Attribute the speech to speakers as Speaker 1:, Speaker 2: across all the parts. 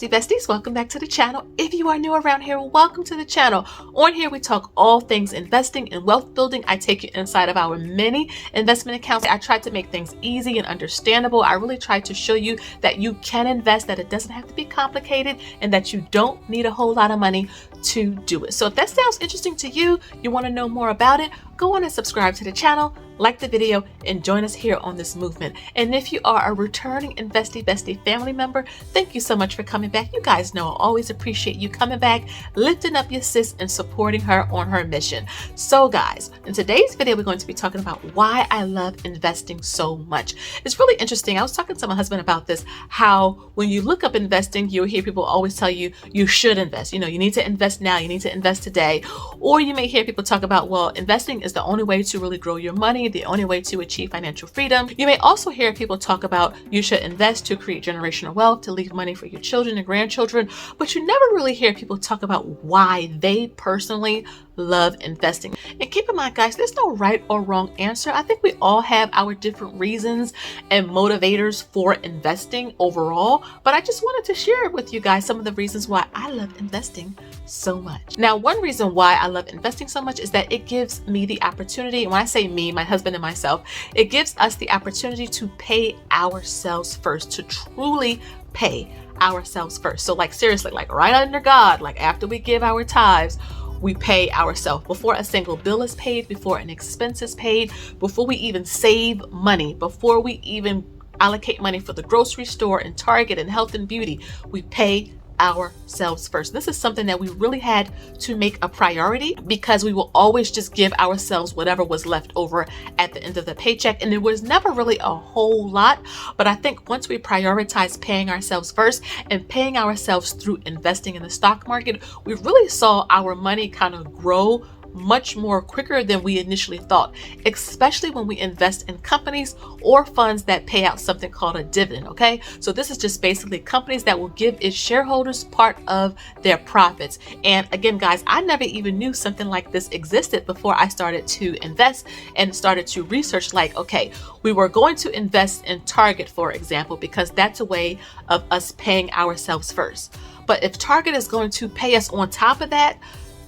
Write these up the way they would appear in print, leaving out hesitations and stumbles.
Speaker 1: besties, welcome back to the channel. If you are new around here, welcome to the channel. On here we talk all things investing and wealth building. I take you inside of our many investment accounts. I try to make things easy and understandable. I really try to show you that you can invest, that it doesn't have to be complicated, and that you don't need a whole lot of money to do it. So if that sounds interesting to you, you want to know more about it, go on and subscribe to the channel, like the video, and join us here on this movement. And if you are a returning Investie Bestie family member, thank you so much for coming back. You guys know I always appreciate you coming back, lifting up your sis and supporting her on her mission. So guys, in today's video, we're going to be talking about why I love investing so much. It's really interesting. I was talking to my husband about this, how when you look up investing, you'll hear people always tell you, you should invest. You know, you need to invest now, you need to invest today. Or you may hear people talk about, well, investing is the only way to really grow your money, the only way to achieve financial freedom. You may also hear people talk about you should invest to create generational wealth, to leave money for your children and grandchildren, but you never really hear people talk about why they personally love investing. And keep in mind, guys, there's no right or wrong answer. I think we all have our different reasons and motivators for investing overall, but I just wanted to share with you guys some of the reasons why I love investing so much. Now, one reason why I love investing so much is that it gives me the opportunity, and when I say me, my husband and myself, it gives us the opportunity to pay ourselves first, to truly pay ourselves first. So like seriously, like right under God, like after we give our tithes, we pay ourselves before a single bill is paid, before an expense is paid, before we even save money, before we even allocate money for the grocery store and Target and health and beauty. We pay ourselves first. This is something that we really had to make a priority because we will always just give ourselves whatever was left over at the end of the paycheck. And there was never really a whole lot. But I think once we prioritize paying ourselves first and paying ourselves through investing in the stock market, we really saw our money kind of grow much more quicker than we initially thought, especially when we invest in companies or funds that pay out something called a dividend. Okay, so this is just basically companies that will give its shareholders part of their profits. And again, guys, I never even knew something like this existed before I started to invest and started to research, like, okay, we were going to invest in Target, for example, because that's a way of us paying ourselves first. But if Target is going to pay us on top of that,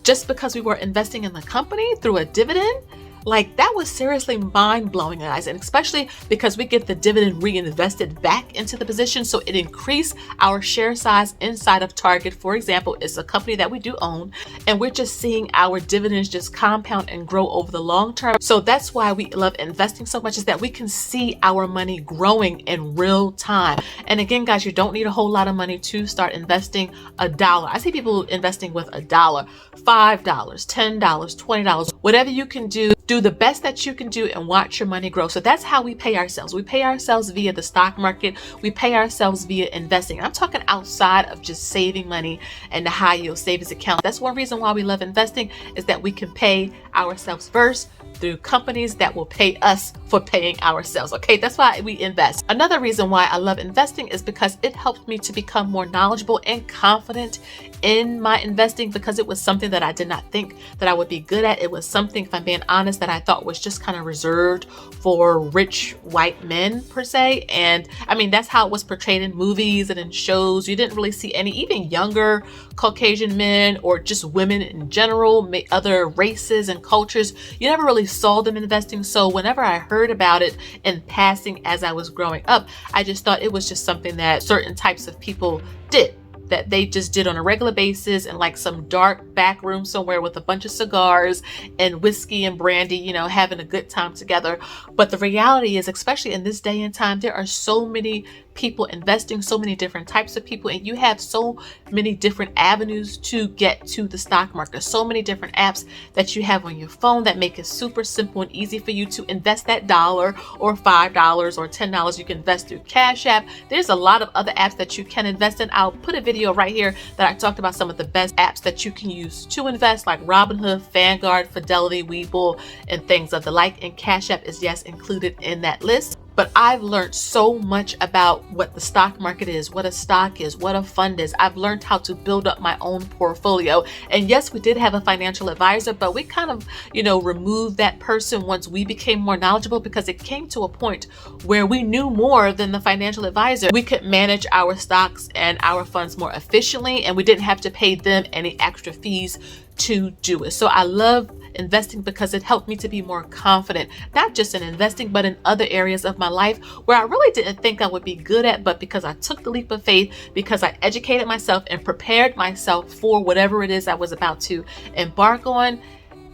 Speaker 1: just because we were investing in the company through a dividend, like that was seriously mind-blowing, guys. And especially because we get the dividend reinvested back into the position, so it increased our share size inside of Target. For example, it's a company that we do own, and we're just seeing our dividends just compound and grow over the long term. So that's why we love investing so much, is that we can see our money growing in real time. And again, guys, you don't need a whole lot of money to start investing. $1, I see people investing with $1, $5, $10, $20, whatever you can do the best that you can do and watch your money grow. So that's how we pay ourselves. We pay ourselves via the stock market. We pay ourselves via investing. And I'm talking outside of just saving money and the high yield savings account. That's one reason why we love investing, is that we can pay ourselves first through companies that will pay us for paying ourselves. Okay, that's why we invest. Another reason why I love investing is because it helped me to become more knowledgeable and confident in my investing, because it was something that I did not think that I would be good at. It was something, if I'm being honest, that I thought was just kind of reserved for rich white men per se. And I mean, that's how it was portrayed in movies and in shows. You didn't really see any even younger Caucasian men or just women in general, other races and cultures. You never really saw them investing. So whenever I heard about it in passing as I was growing up, I just thought it was just something that certain types of people did, that they just did on a regular basis in like some dark back room somewhere with a bunch of cigars and whiskey and brandy, you know, having a good time together. But the reality is, especially in this day and time, there are so many people investing, so many different types of people, and you have so many different avenues to get to the stock market. So many different apps that you have on your phone that make it super simple and easy for you to invest that $1 or $5 or $10. You can invest through Cash App. There's a lot of other apps that you can invest in. I'll put a video right here that I talked about some of the best apps that you can use to invest, like Robinhood, Vanguard, Fidelity, Webull, and things of the like. And Cash App is, yes, included in that list. but I've learned so much about what the stock market is, what a stock is, what a fund is. I've learned how to build up my own portfolio. And yes, we did have a financial advisor, but we kind of, removed that person once we became more knowledgeable, because it came to a point where we knew more than the financial advisor. We could manage our stocks and our funds more efficiently, and we didn't have to pay them any extra fees to do it. So I love investing because it helped me to be more confident, not just in investing, but in other areas of my life where I really didn't think I would be good at, but because I took the leap of faith, because I educated myself and prepared myself for whatever it is I was about to embark on,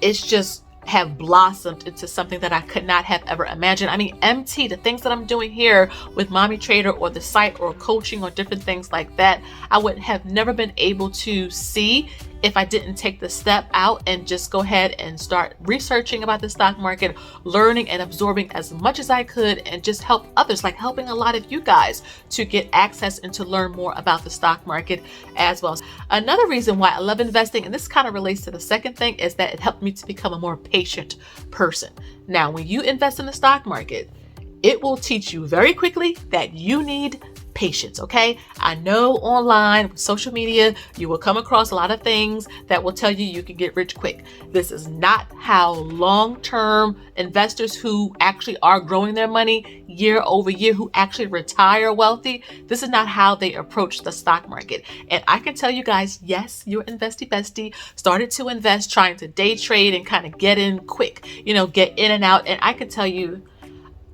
Speaker 1: it's just have blossomed into something that I could not have ever imagined. I mean, MT, the things that I'm doing here with Mommy Trader or the site or coaching or different things like that, I would have never been able to see if I didn't take the step out and just go ahead and start researching about the stock market, learning and absorbing as much as I could, and just help others, like helping a lot of you guys to get access and to learn more about the stock market as well. Another reason why I love investing, and this kind of relates to the second thing, is that it helped me to become a more patient person. Now, when you invest in the stock market, it will teach you very quickly that you need patience, okay? I know online, with social media, you will come across a lot of things that will tell you you can get rich quick. This is not how long-term investors who actually are growing their money year over year, who actually retire wealthy, this is not how they approach the stock market. And I can tell you guys, yes, your investie bestie started to invest trying to day trade and kind of get in quick, get in and out. And I can tell you,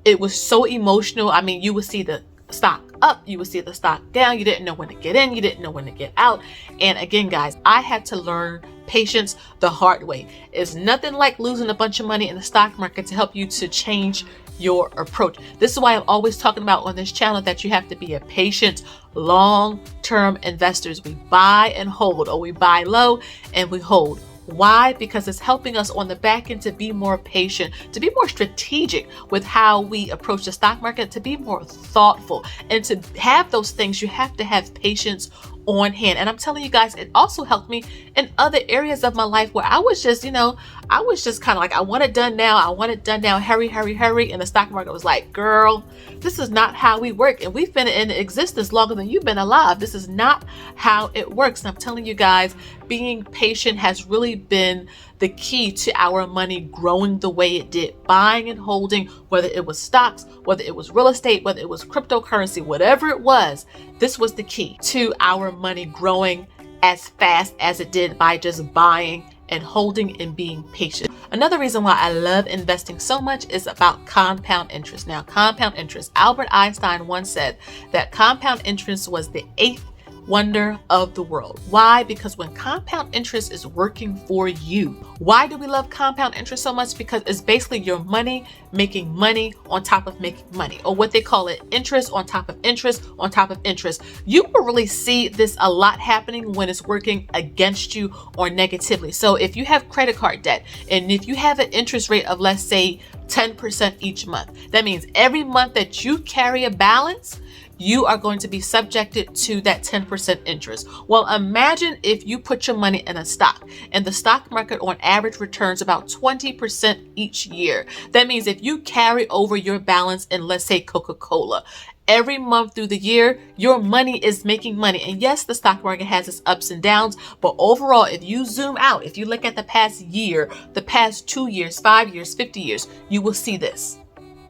Speaker 1: it was so emotional. I mean, you would see the stock up, you would see the stock down. You didn't know when to get in, you didn't know when to get out. And again, guys, I had to learn patience the hard way. It's nothing like losing a bunch of money in the stock market to help you to change your approach. This is why I'm always talking about on this channel that you have to be a patient, long-term investors. We buy and hold, or we buy low and we hold. Why? Because it's helping us on the back end to be more patient, to be more strategic with how we approach the stock market, to be more thoughtful. And to have those things, you have to have patience on hand. And I'm telling you guys, it also helped me in other areas of my life where I was just, I was just kind of like, I want it done now. I want it done now. Hurry, hurry, hurry. And the stock market was like, girl, this is not how we work. And we've been in existence longer than you've been alive. This is not how it works. And I'm telling you guys, being patient has really been the key to our money growing the way it did. Buying and holding, whether it was stocks, whether it was real estate, whether it was cryptocurrency, whatever it was, this was the key to our money growing as fast as it did by just buying and holding and being patient. Another reason why I love investing so much is about compound interest. Now, compound interest, Albert Einstein once said that compound interest was the eighth wonder of the world. Why? Because when compound interest is working for you. Why do we love compound interest so much? Because it's basically your money making money on top of making money, or what they call it, interest on top of interest on top of interest. You will really see this a lot happening when it's working against you or negatively. So if you have credit card debt, and if you have an interest rate of, let's say, 10% each month, that means every month that you carry a balance, you are going to be subjected to that 10% interest. Well, imagine if you put your money in a stock, and the stock market on average returns about 20% each year. That means if you carry over your balance in, let's say, Coca-Cola, every month through the year, your money is making money. And yes, the stock market has its ups and downs, but overall, if you zoom out, if you look at the past year, the past 2 years, 5 years, 50 years, you will see this.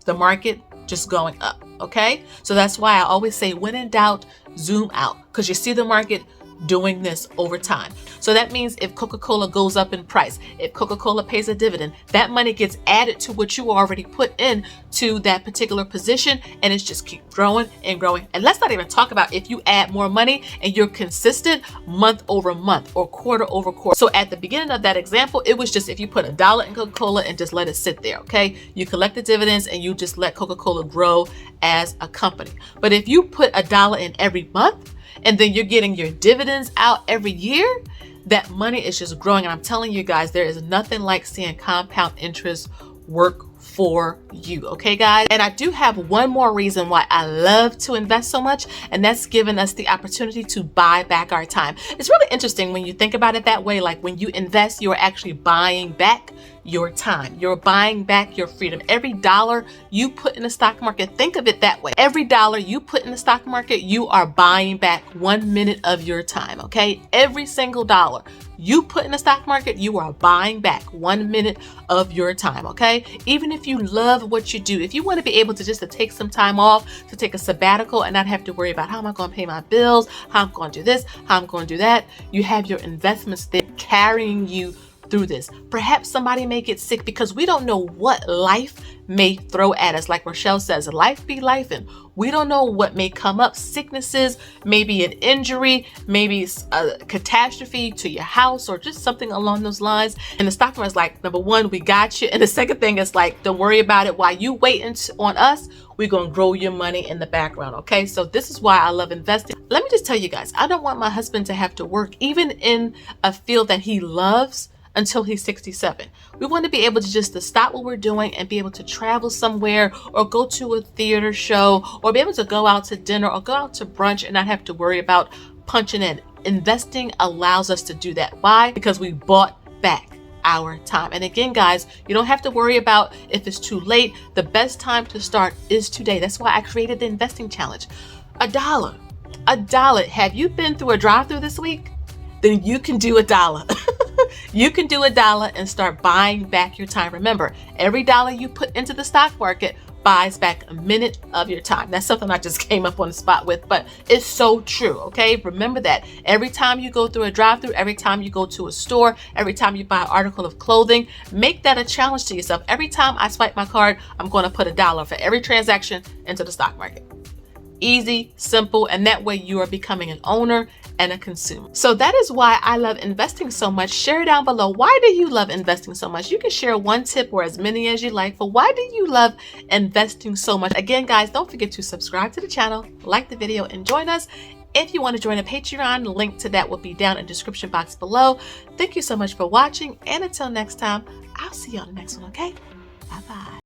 Speaker 1: The market just going up, okay? So that's why I always say, when in doubt, zoom out, because you see the market doing this over time. So that means if Coca-Cola goes up in price, if Coca-Cola pays a dividend, that money gets added to what you already put in to that particular position, and it's just keep growing and growing. And let's not even talk about if you add more money and you're consistent month over month or quarter over quarter. So at the beginning of that example, it was just if you put $1 in Coca-Cola and just let it sit there, okay? You collect the dividends and you just let Coca-Cola grow as a company. But if you put $1 in every month, and then you're getting your dividends out every year, that money is just growing. And I'm telling you guys, there is nothing like seeing compound interest work for you. Okay, guys? And I do have one more reason why I love to invest so much, and that's giving us the opportunity to buy back our time. It's really interesting when you think about it that way. Like when you invest, you're actually buying back your time. You're buying back your freedom. Every dollar you put in the stock market, think of it that way. Every dollar you put in the stock market, you are buying back 1 minute of your time, okay? Every single dollar you put in the stock market, you are buying back 1 minute of your time, okay? Even if you love what you do, if you want to be able to just to take some time off, to take a sabbatical and not have to worry about how am I going to pay my bills, how I'm going to do this, how I'm going to do that, you have your investments there carrying you through this. Perhaps somebody may get sick because we don't know what life may throw at us. Like Rochelle says, life be life, and we don't know what may come up. Sicknesses, maybe an injury, maybe a catastrophe to your house or just something along those lines. And the stock market is like, number one, we got you. And the second thing is like, don't worry about it. While you waiting on us, we're going to grow your money in the background. Okay. So this is why I love investing. Let me just tell you guys, I don't want my husband to have to work even in a field that he loves until he's 67. We want to be able to just to stop what we're doing and be able to travel somewhere or go to a theater show or be able to go out to dinner or go out to brunch and not have to worry about punching in. Investing allows us to do that. Why? Because we bought back our time. And again, guys, you don't have to worry about if it's too late. The best time to start is today. That's why I created the investing challenge. $1. Have you been through a drive-through this week? Then you can do $1. You can do $1 and start buying back your time. Remember, every dollar you put into the stock market buys back a minute of your time. That's something I just came up on the spot with, but it's so true, okay? Remember that. Every time you go through a drive-through, every time you go to a store, every time you buy an article of clothing, make that a challenge to yourself. Every time I swipe my card, I'm going to put $1 for every transaction into the stock market. Easy, simple, and that way you are becoming an owner and a consumer. So that is why I love investing so much. Share down below, why do you love investing so much? You can share one tip or as many as you like, but why do you love investing so much? Again, guys, don't forget to subscribe to the channel, like the video, and join us. If you want to join a Patreon, the link to that will be down in the description box below. Thank you so much for watching, and until next time, I'll see you on the next one, okay? Bye-bye.